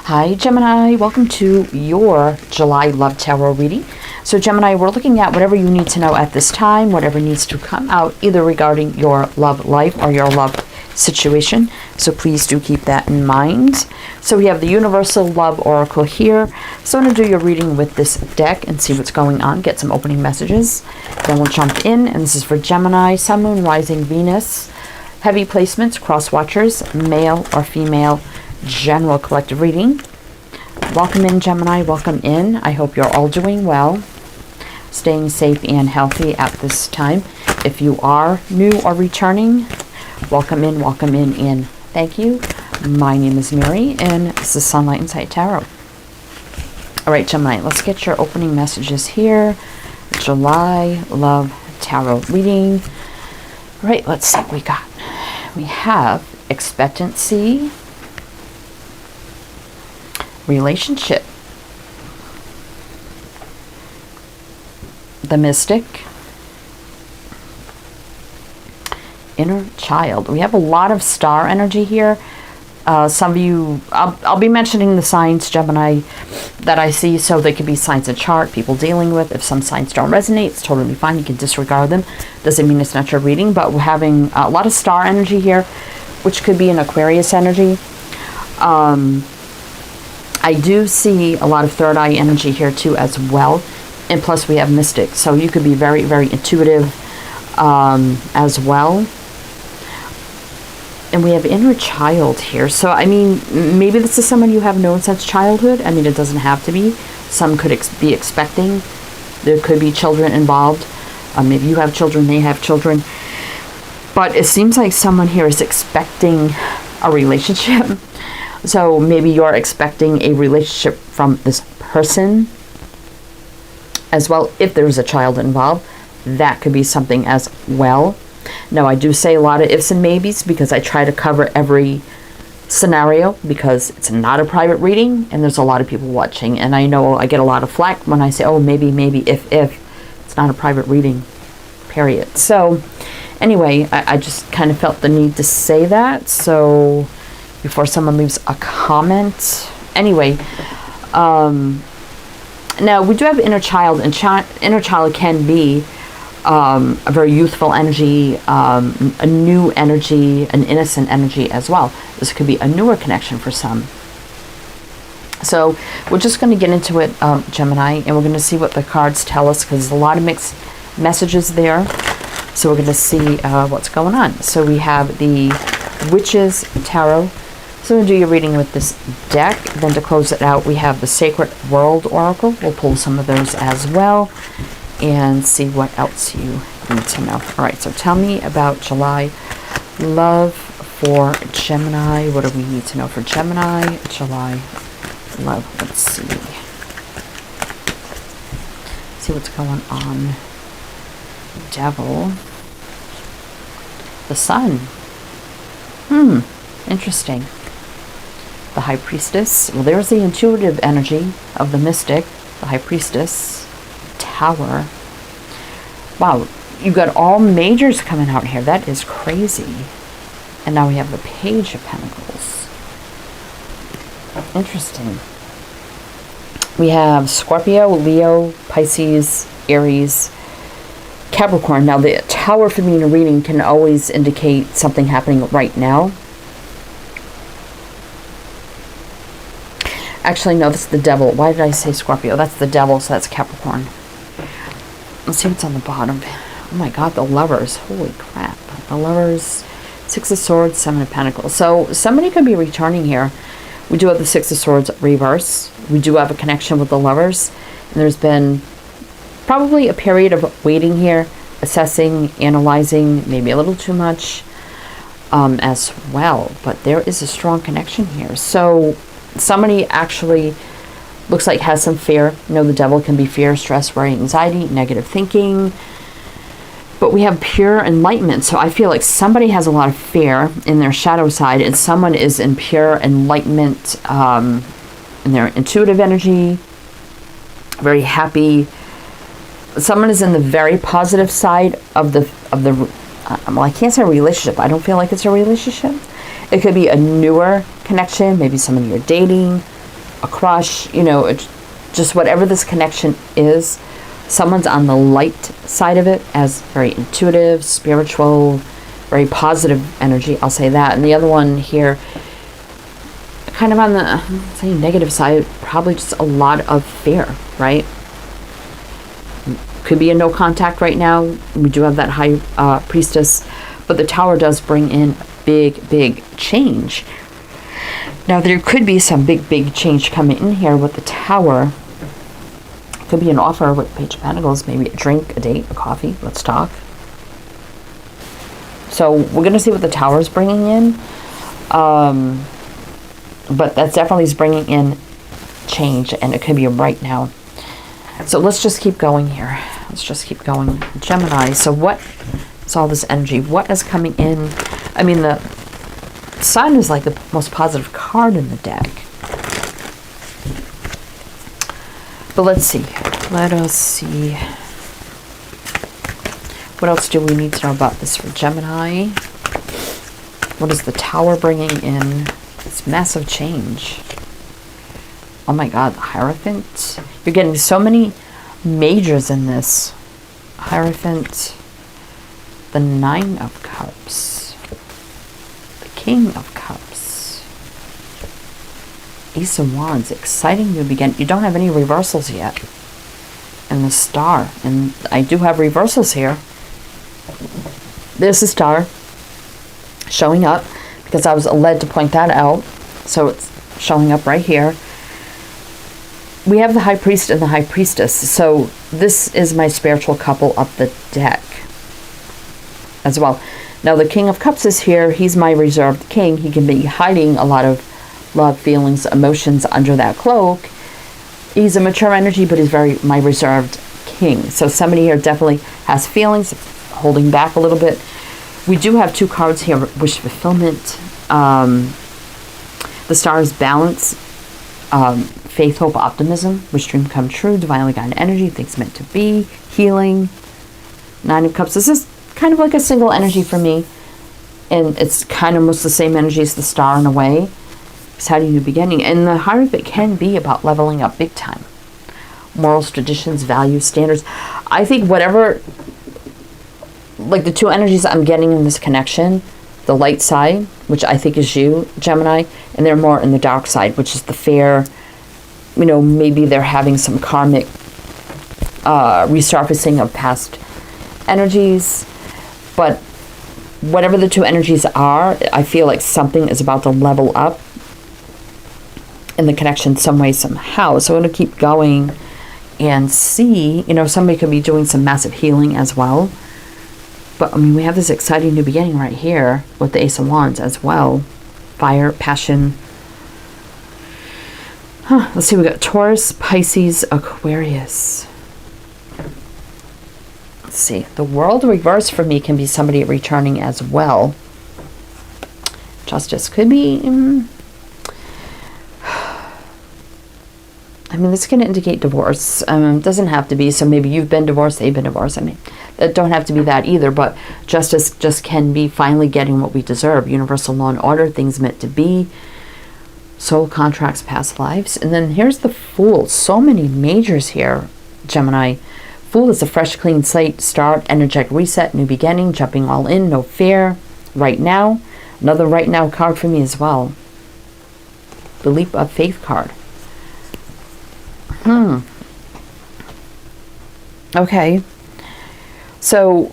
Hi Gemini, welcome to your July Love Tarot reading. So Gemini, we're looking at whatever you need to know at this time, whatever needs to come out either regarding your love life or your love situation. So please do keep that in mind. So we have the Universal Love Oracle here. So I'm going to do your reading with this deck and see what's going on, get some opening messages. Then we'll jump in, and this is for Gemini, Sun, Moon, Rising, Venus. Heavy placements, cross watchers, male or female, general collective reading. Welcome in Gemini, welcome in. I hope you're all doing well, staying safe and healthy at this time. If you are new or returning, welcome in, and thank you. My name is Mary, and this is Sunlight Insight Tarot. All right, Gemini, let's get your opening messages here. July Love Tarot reading. All right, let's see what we got. We have expectancy, relationship, the Mystic, inner child. We have a lot of star energy here. Some of you, I'll be mentioning the signs, Gemini, that I see, so they could be signs of chart, people dealing with. If some signs don't resonate, it's totally fine. You can disregard them. Doesn't mean it's not your reading, but we're having a lot of star energy here, which could be an Aquarius energy. I do see a lot of third eye energy here too as well. And plus we have Mystic. So you could be very, very intuitive as well. And we have inner child here. So, I mean, maybe this is someone you have known since childhood. I mean, it doesn't have to be. Some could be expecting. There could be children involved. Maybe you have children, they have children. But it seems like someone here is expecting a relationship. So maybe you're expecting a relationship from this person as well. If there's a child involved, that could be something as well. Now, I do say a lot of ifs and maybes because I try to cover every scenario because it's not a private reading and there's a lot of people watching. And I know I get a lot of flack when I say, oh, maybe, if. It's not a private reading, period. So anyway, I just kind of felt the need to say that. So before someone leaves a comment. Anyway, now we do have inner child, and inner child can be a very youthful energy, a new energy, an innocent energy as well. This could be a newer connection for some. So we're just going to get into it, Gemini, and we're going to see what the cards tell us because there's a lot of mixed messages there. So we're going to see what's going on. So we have the Witch's Tarot. So we'll do your reading with this deck. Then to close it out, we have the Sacred World Oracle. We'll pull some of those as well and see what else you need to know. All right, so tell me about July love for Gemini. What do we need to know for Gemini? July love. Let's see. See what's going on. Devil. The Sun. Interesting. The High Priestess. Well, there's the intuitive energy of the Mystic. The High Priestess. Tower. Wow, you got all majors coming out here. That is crazy. And now we have the Page of Pentacles. Interesting. We have Scorpio, Leo, Pisces, Aries, Capricorn. Now the Tower for me in a reading can always indicate something happening right now. Actually, no, that's the Devil. Why did I say Scorpio? That's the Devil, so that's Capricorn. Let's see what's on the bottom. Oh my God, the Lovers. Holy crap. The Lovers, Six of Swords, Seven of Pentacles. So somebody could be returning here. We do have the Six of Swords reverse. We do have a connection with the Lovers. And there's been probably a period of waiting here, assessing, analyzing, maybe a little too much as well. But there is a strong connection here. So somebody actually looks like has some fear. You know, the Devil can be fear, stress, worry, anxiety, negative thinking. But we have pure enlightenment. So I feel like somebody has a lot of fear in their shadow side and someone is in pure enlightenment in their intuitive energy, very happy. Someone is in the very positive side of the well, I can't say relationship. I don't feel like it's a relationship. It could be a newer connection, maybe someone you're dating, a crush, you know, just whatever this connection is. Someone's on the light side of it, as very intuitive, spiritual, very positive energy, I'll say that. And the other one here, kind of on the, I'm saying negative side, probably just a lot of fear, right? Could be a no contact right now. We do have that high priestess, but the tower does bring in big change. Now there could be some big change coming in here with the tower. Could be an offer with Page of Pentacles, maybe a drink, a date, a coffee. Let's talk. So we're going to see what the tower is bringing in. But that's definitely is bringing in change, and it could be right now. So let's just keep going here. Let's just keep going. Gemini, so what is all this energy? What is coming in? I mean, the Sun is like the most positive card in the deck. But let's see. Let us see. What else do we need to know about this for Gemini? What is the tower bringing in? It's massive change. Oh my God, the Hierophant. You're getting so many majors in this. Hierophant. The Nine of Cups. The King of Cups. Ace of Wands. Exciting new beginning. You don't have any reversals yet. And the Star. And I do have reversals here. There's the Star showing up, because I was led to point that out. So it's showing up right here. We have the High Priest and the High Priestess. So this is my spiritual couple up the deck as well. Now the King of Cups is here. He's my reserved king. He can be hiding a lot of love, feelings, emotions under that cloak. He's a mature energy, but he's very my reserved king. So somebody here definitely has feelings, holding back a little bit. We do have two cards here, wish fulfillment. The Star is balance, faith, hope, optimism, wish dream come true, divinely guided energy, things meant to be, healing. Nine of Cups. This is kind of like a single energy for me, and it's kind of almost the same energy as the Star in a way. It's how do you beginning, and the heart of it can be about leveling up big time. Morals, traditions, values, standards. I think whatever, like the two energies I'm getting in this connection, the light side, which I think is you, Gemini, and they're more in the dark side, which is the fair, you know, maybe they're having some karmic resurfacing of past energies. But whatever the two energies are, I feel like something is about to level up in the connection some way, somehow. So I'm going to keep going and see, you know, somebody could be doing some massive healing as well. But, I mean, we have this exciting new beginning right here with the Ace of Wands as well. Fire, passion. Let's see, we got Taurus, Pisces, Aquarius. Let's see. The World reverse for me can be somebody returning as well. Justice could be... I mean, this can indicate divorce. Doesn't have to be. So maybe you've been divorced, they've been divorced. I mean, it don't have to be that either. But justice just can be finally getting what we deserve. Universal law and order, things meant to be. Soul contracts, past lives. And then here's the Fool. So many majors here, Gemini. Fool is a fresh, clean slate, start, energetic reset, new beginning, jumping all in, no fear. Right now. Another right now card for me as well. The Leap of Faith card. Okay. So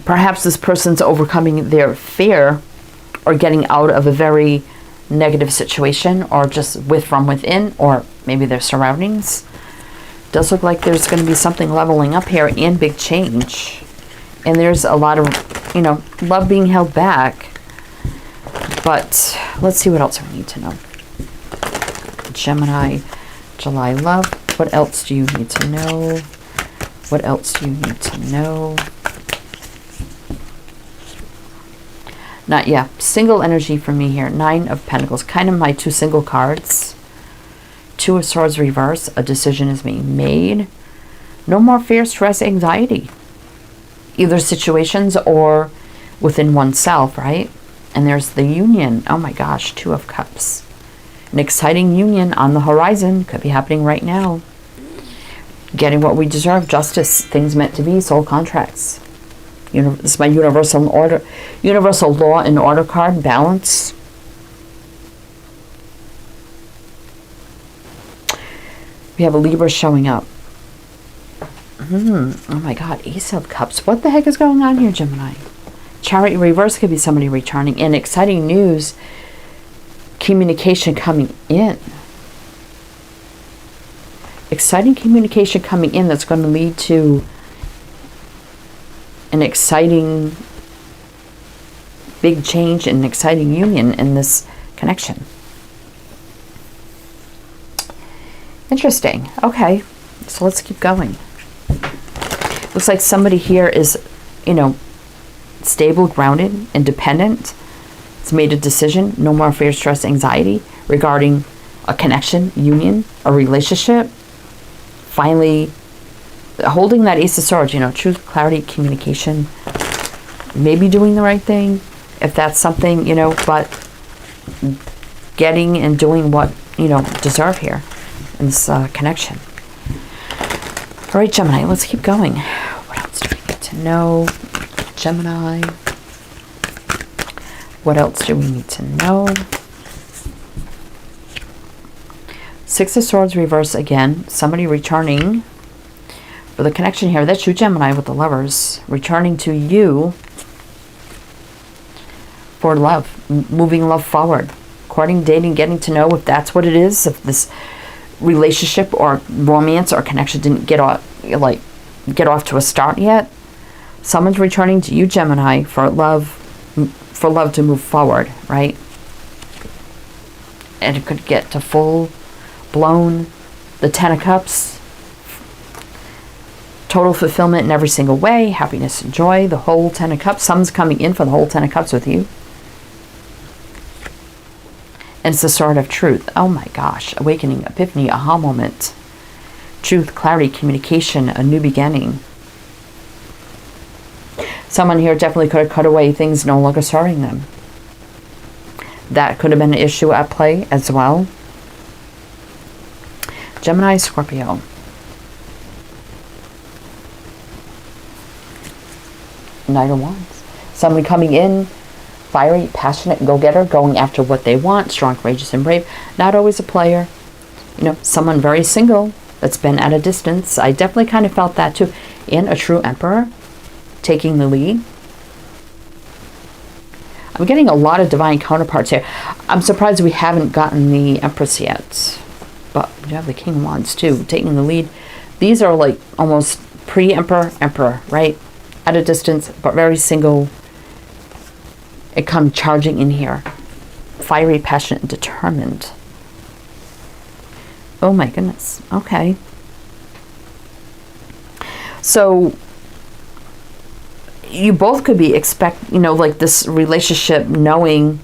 perhaps this person's overcoming their fear or getting out of a very negative situation, or just from within, or maybe their surroundings. Does look like there's going to be something leveling up here and big change. And there's a lot of, you know, love being held back. But let's see what else we need to know. Gemini, July love. What else do you need to know? What else do you need to know? Not yet. Single energy for me here. Nine of Pentacles. Kind of my two single cards. Two of Swords reverse. A decision is being made. No more fear, stress, anxiety. Either situations or within oneself, right? And there's the Union. Oh my gosh. Two of Cups. An exciting union on the horizon. Could be happening right now. Getting what we deserve. Justice. Things meant to be. Soul contracts. This is my universal order, universal law and order card. Balance. We have a Libra showing up. Oh my God, Ace of Cups. What the heck is going on here, Gemini? Chariot reverse could be somebody returning. And exciting news, communication coming in. Exciting communication coming in that's going to lead to an exciting big change and an exciting union in this connection. Interesting. Okay, so let's keep going. Looks like somebody here is, you know, stable, grounded, independent. It's made a decision. No more fear, stress, anxiety regarding a connection, union, a relationship. Finally, holding that Ace of Swords, you know, truth, clarity, communication. Maybe doing the right thing, if that's something, you know, but getting and doing what, you know, deserve here in this connection. All right, Gemini, let's keep going. What else do we need to know? Gemini. What else do we need to know? Six of Swords reverse again. Somebody returning for the connection here. That's you, Gemini, with the Lovers. Returning to you for love. Moving love forward. Courting, dating, getting to know, if that's what it is. If this relationship or romance or connection didn't get off to a start yet. Someone's returning to you, Gemini, for love to move forward, right? And it could get to full blown, the Ten of Cups, total fulfillment in every single way, happiness and joy, the whole Ten of Cups. Someone's coming in for the whole Ten of Cups with you. And it's the Sword of Truth. Oh my gosh. Awakening, epiphany, aha moment. Truth, clarity, communication, a new beginning. Someone here definitely could have cut away things no longer serving them. That could have been an issue at play as well. Gemini, Scorpio. Knight of Wands. Somebody coming in, fiery, passionate, go-getter, going after what they want, strong, courageous, and brave. Not always a player. You know, someone very single that's been at a distance. I definitely kind of felt that too. And a true emperor taking the lead. I'm getting a lot of divine counterparts here. I'm surprised we haven't gotten the Empress yet. But we have the King of Wands too, taking the lead. These are like almost pre-emperor, emperor, right? At a distance, but very single. It comes charging in here. Fiery, passionate, and determined. Oh my goodness. Okay. So you both could be like this relationship, knowing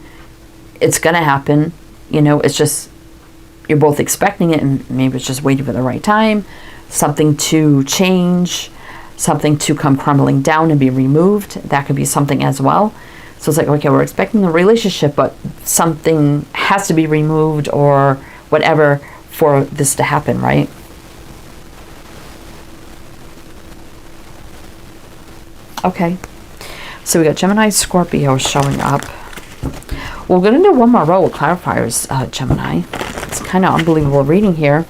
it's going to happen. You know, it's just, you're both expecting it, and maybe it's just waiting for the right time. Something to change, something to come crumbling down and be removed. That could be something as well. So it's like, okay, we're expecting the relationship, but something has to be removed or whatever for this to happen, right? Okay. So we got Gemini, Scorpio showing up. Well, we're going to do one more row of clarifiers, Gemini. It's kind of unbelievable reading here.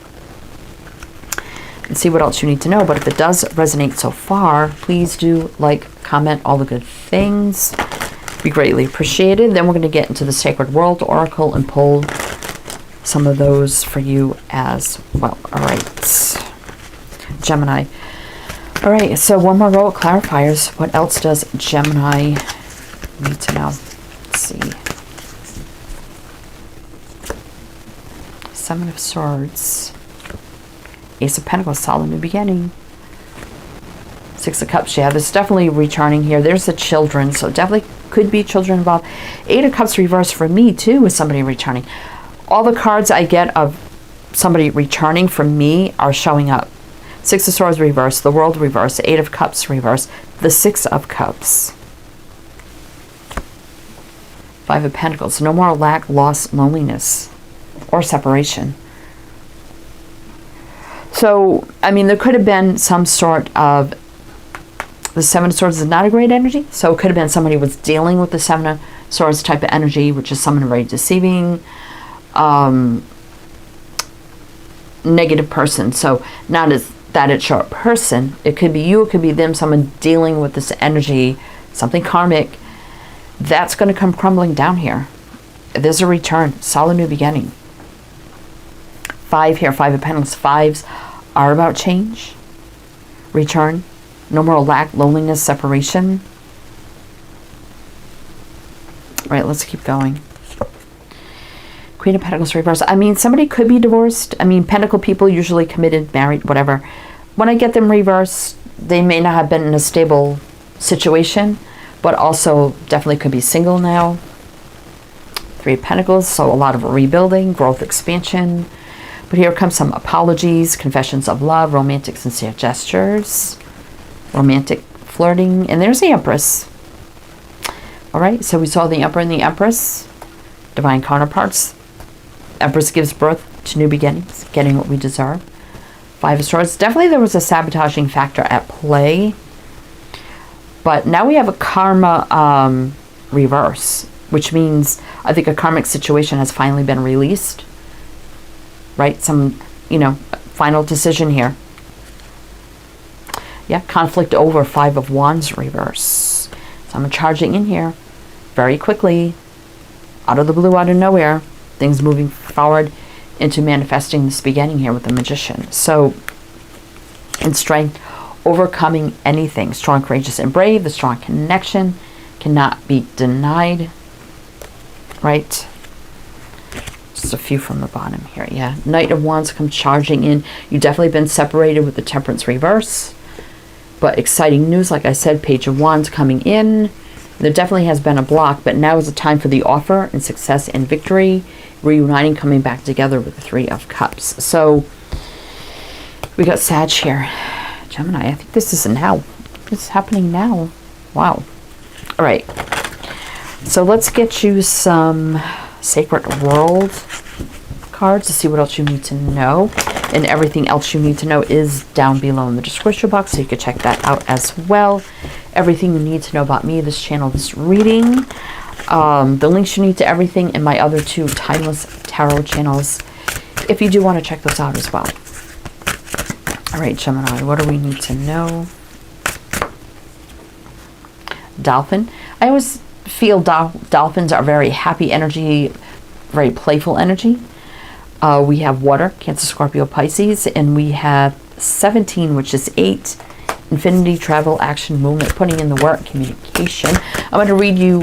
And see what else you need to know. But if it does resonate so far, please do like, comment, all the good things. Be greatly appreciated. Then we're going to get into the Sacred World Oracle and pull some of those for you as well. All right, Gemini. All right, so one more row of clarifiers. What else does Gemini need to know? Let's see. Seven of Swords. Ace of Pentacles, solid new beginning. Six of Cups, yeah, there's definitely returning here. There's the children, so definitely could be children involved. Eight of Cups reversed for me, too, with somebody returning. All the cards I get of somebody returning from me are showing up. Six of Swords reversed, the World reversed, Eight of Cups reversed, the Six of Cups. Five of Pentacles, no more lack, loss, loneliness. or separation. So, I mean, there could have been some sort of, the Seven of Swords is not a great energy, so it could have been somebody was dealing with the Seven of Swords type of energy, which is someone very deceiving, negative person. So not as that it's your person. It could be you, it could be them, someone dealing with this energy, something karmic. That's going to come crumbling down here. There's a return, solid new beginning. 5 here, 5 of Pentacles. 5s are about change, return, no more lack, loneliness, separation. All right, let's keep going. Queen of Pentacles reverse. I mean, somebody could be divorced. I mean, Pentacle people usually committed, married, whatever. When I get them reversed, they may not have been in a stable situation, but also definitely could be single now. 3 of Pentacles, so a lot of rebuilding, growth, expansion. But here comes some apologies, confessions of love, romantic, sincere gestures, romantic flirting, and there's the Empress. All right, so we saw the Emperor and the Empress, divine counterparts. Empress gives birth to new beginnings, getting what we deserve. 5 of Swords. Definitely there was a sabotaging factor at play. But now we have a karma reverse, which means I think a karmic situation has finally been released. Right? Some, final decision here. Yeah, conflict over. 5 of Wands reverse. So I'm charging in here very quickly, out of the blue, out of nowhere. Things moving forward into manifesting this beginning here with the Magician. So, in strength, overcoming anything. Strong, courageous, and brave. The strong connection cannot be denied. Right? Just a few from the bottom here. Yeah. Knight of Wands come charging in. You've definitely been separated with the Temperance reverse. But exciting news, like I said, Page of Wands coming in. There definitely has been a block, but now is the time for the offer and success and victory. Reuniting, coming back together with the 3 of Cups. So we got Sag here. Gemini, I think this is now. This is happening now. Wow. All right. So let's get you some Sacred World cards to see what else you need to know. And everything else you need to know is down below in the description box, so you can check that out as well. Everything you need to know about me, this channel, this reading. The links you need to everything in my other 2 Timeless Tarot channels, if you do want to check those out as well. All right, Gemini, what do we need to know? Dolphin. I always feel dolphins are very happy energy, very playful energy. We have water, Cancer, Scorpio, Pisces, and we have 17, which is 8. Infinity, travel, action, movement, putting in the work, communication. I'm going to read you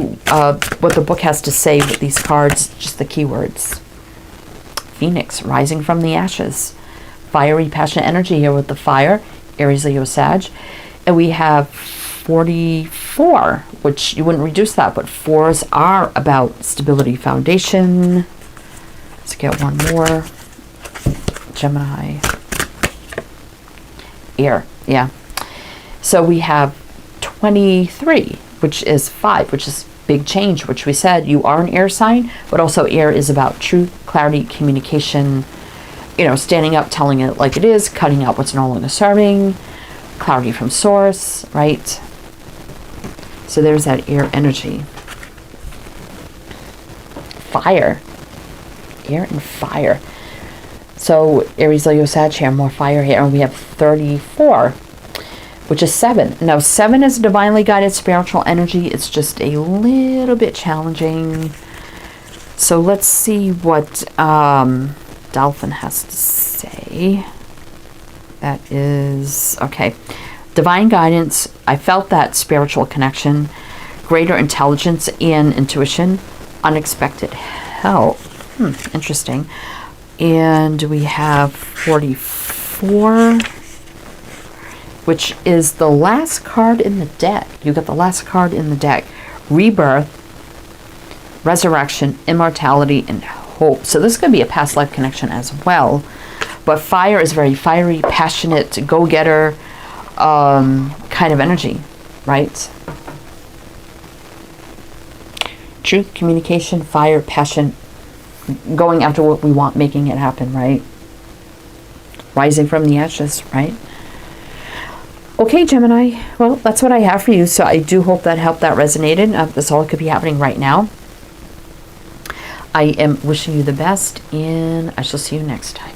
what the book has to say with these cards, just the keywords. Phoenix, rising from the ashes. Fiery, passionate energy here with the fire, Aries, Leo, Sag. And we have 44, which you wouldn't reduce that, but 4s are about stability, foundation. Let's get one more. Gemini. Air, yeah. So we have 23, which is 5, which is big change, which we said you are an air sign, but also air is about truth, clarity, communication, standing up, telling it like it is, cutting out what's no longer serving, clarity from source, right? So there's that air energy. Fire. Air and fire. So Aries, Leo, Sag here, more fire here, and we have 34, which is 7. Now 7 is divinely guided spiritual energy. It's just a little bit challenging. So let's see what Dolphin has to say. That is, okay. Divine guidance. I felt that spiritual connection, greater intelligence and intuition, unexpected help. Interesting. And we have 44, which is the last card in the deck. You got the last card in the deck. Rebirth, resurrection, immortality, and hope. So this is going to be a past life connection as well. But fire is very fiery, passionate, go-getter kind of energy, right? Truth, communication, fire, passion, going after what we want, making it happen, right? Rising from the ashes, right? Okay, Gemini. Well, that's what I have for you. So I do hope that helped, that resonated. That's all that could be happening right now. I am wishing you the best, and I shall see you next time.